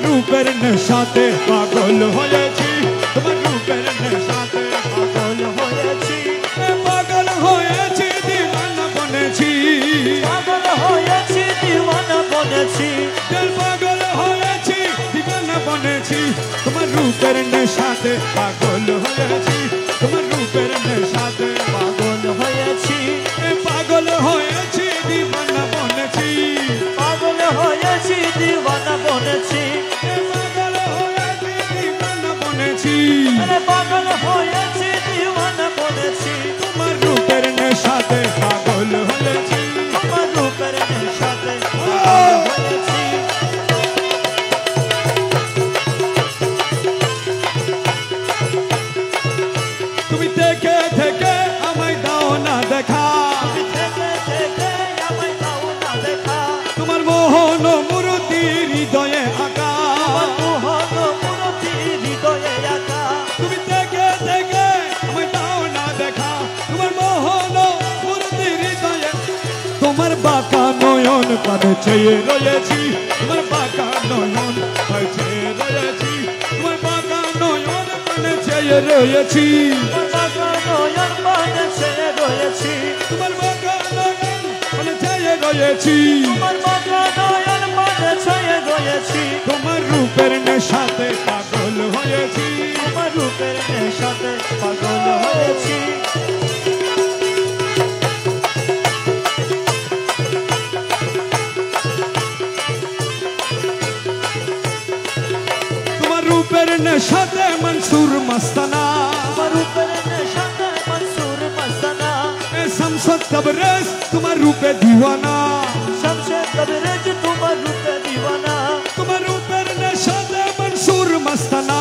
রূপের নেশাতে পাগল হয়েছি, তোমার রূপের নেশাতে পাগল হয়েছি, পাগল হয়েছি দিওয়ানা বনেছি, পাগল হয়েছি দিওয়ানা বনেছি, পাগল হয়েছি দিওয়ানা বনেছি, তোমার রূপের নেশাতে পাগল হয়েছি, তোমার রূপের নেশাতে পাগল হয়েছি, পাগল হয়েছি দিওয়ানা বনেছি, পাগল হয়েছি দিওয়ানা বনেছি, পাগল হয়েছি দিওয়ানা বনেছি, তোমার রূপের নেশাতে পাগল হয়েছি, তোমার রূপের নেশাতে পাগল হয়েছি। তুমি থেকে থেকে আমায় দাও না দেখা, তুমি থেকে থেকে আমায় দাও না দেখা, তোমার মোহন মূর্তি হৃদয়ে আঁকা, মোহন মূর্তি হৃদয়ে আঁকা, তুমি থেকে থেকে আমায় দাও না দেখা, তোমার মোহন মূর্তি হৃদয়ে, তোমার বাঁকা নয়ন পানে চেয়ে রয়েছি, তোমার বাঁকা নয়ন পানে চেয়ে রয়েছি, তোমার বাঁকা নয়ন পানে চেয়ে রয়েছি, বাঁকা নয়ন পানে চেয়ে রয়েছি, তোমার বাঁকা নয়ন পানে চেয়ে রয়েছি, তোমার বাঁকা নয়ন পানে চেয়ে রয়েছি, তোমার রূপের নেশাতে পাগল হয়েছি, তোমার রূপের নেশাতে পাগল হয়েছি। তোমার রূপের নেশাতে মনসুর মস্তানা, তোমার রূপের নেশাতে মনসুর মস্তানা, শামসুদ তবরেজ তোমার রূপে দিওয়ানা, শামসুদ তবরেজ তোমার রূপে দিওয়ানা, তোমার রূপের নেশাতে মনসুর মস্তানা,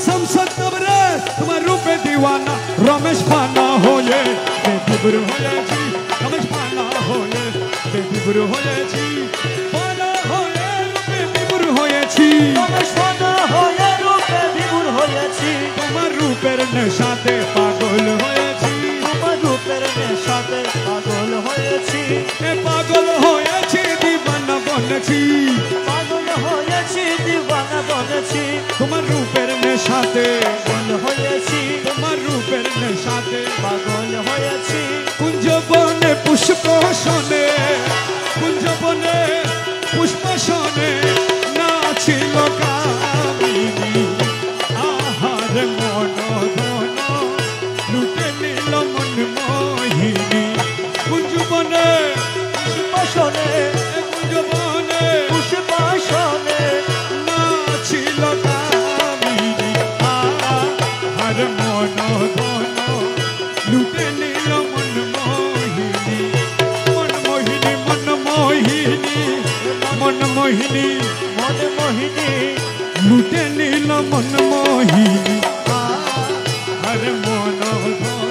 শামসুদ তবরেজ তোমার রূপে দিওয়ানা, রমেশ পানা হয়ে বেদিবর হয়েছি, রমেশ পানা হয়ে বেদিবর হয়েছি, পানা হয়ে বেদিবর হয়েছি, রমেশ পানা হয়ে রূপে বিভোর হয়েছি, তোমার রূপের নেশাতে পাগল হয়েছি, তোমার রূপের নেশাতে পাগল হয়েছি, পাগল হয়েছি দিওয়ানা বনেছি, পাগল হয়েছি দিওয়ানা বনেছি, তোমার রূপের নেশাতে পাগল হয়েছি, তোমার রূপের নেশাতে পাগল হয়েছি, কুঞ্জবনে পুষ্প শোনে, কুঞ্জবনে পুষ্প শোনে নাচিল কামিনী, আহার মন ধন লুটে নিল মন মোহিনী, কুঞ্জবনে পুষ্প শোনে, কুঞ্জবনে পুষ্প শোনে, নাচিল কামিনী, আহার মন ধন লুটে নিল মন মোহিনী, মন মোহিনী, মন মোহিনী, মন মোহিনী, মন মোহিনী, লুটে নিল মন মোহিনী, আহার মন ধন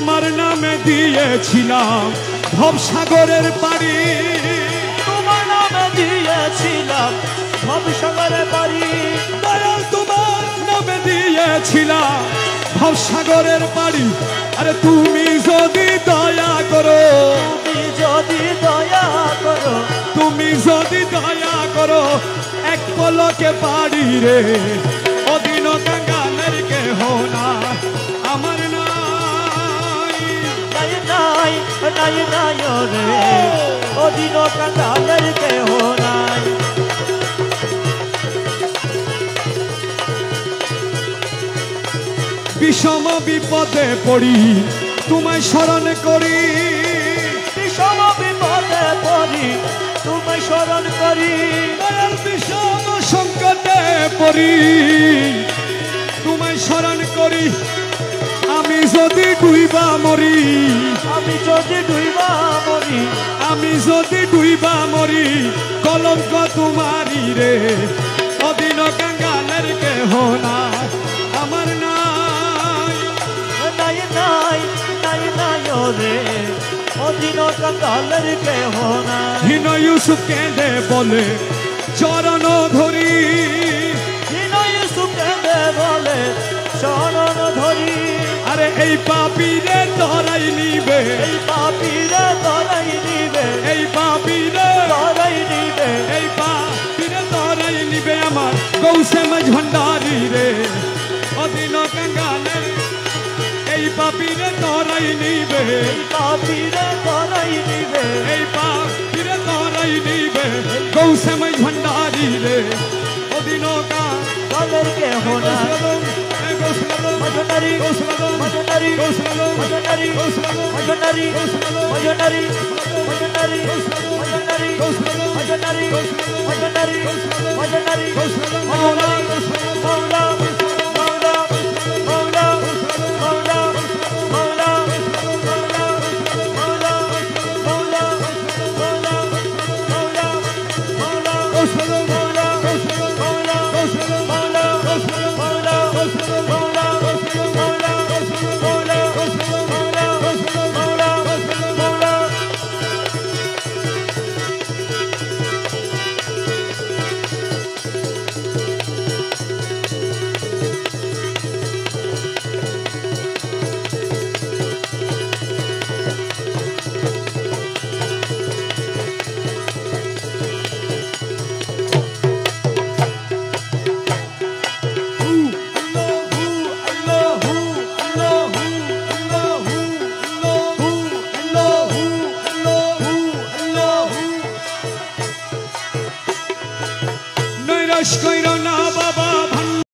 তোমার নামে দিয়েছিলাম ভবসাগরের পাড়ি তোমার নামে দিয়েছিলাম ভবসাগরে বাড়ি দয়াল তোমার নামে দিয়েছিলাম ভবসাগরের পাড়ি আরে তুমি যদি দয়া করো তুমি যদি দয়া করো তুমি যদি দয়া করো এক পলকে পাড়ি রে অদিন কাঙ্গালের কেহ না আমার নাই নাই নাই নাই নাই রে অদিন কাঙ্গালের কেহ নাই বিষম বিপদে পড়ি তোমায় স্মরণ করি বিষম বিপদে পড়ি তোমায় স্মরণ করি দয়াল বিষম সংকটে পড়ি তোমায় স্মরণ করি আমি যদি ডুইবা মরি আমি যদি ডুইবা মরি আমি যদি ডুইবা মরি কলঙ্ক তোমারি রে অদিন কাঙ্গালের কেহ না আমার নাই নাই নাই নাই নাই রে অদিন কাঙ্গালের কেহ নাই হীন ইউসুফ কেঁদে বলে চরণ ধরি হীন ইউসুফ কেঁদে বলে চরণ ধরি আরে এই পাপীরে ধরাই নিবে এই পাপীরে ধরাই নিবে এই পাপীরে ধরাই নিবে এই পাপীরে ধরাই নিবে আমার গৌসে মাঝ ভান্ডারি রে অদিন কাঙ্গালের এই পাপীরে ধরাই নিবে এই পাপীরে ধরাই নিবে এই পাপীরে ধরাই নিবে গৌসে মাঝ ভান্ডারি রে অদিন কাঙ্গালের কেহ নাই মজনারি মজনারি মজনারি মজনারি মজনারি মজনারি মজনারি মজনারি মজনারি মজনারি মৌলা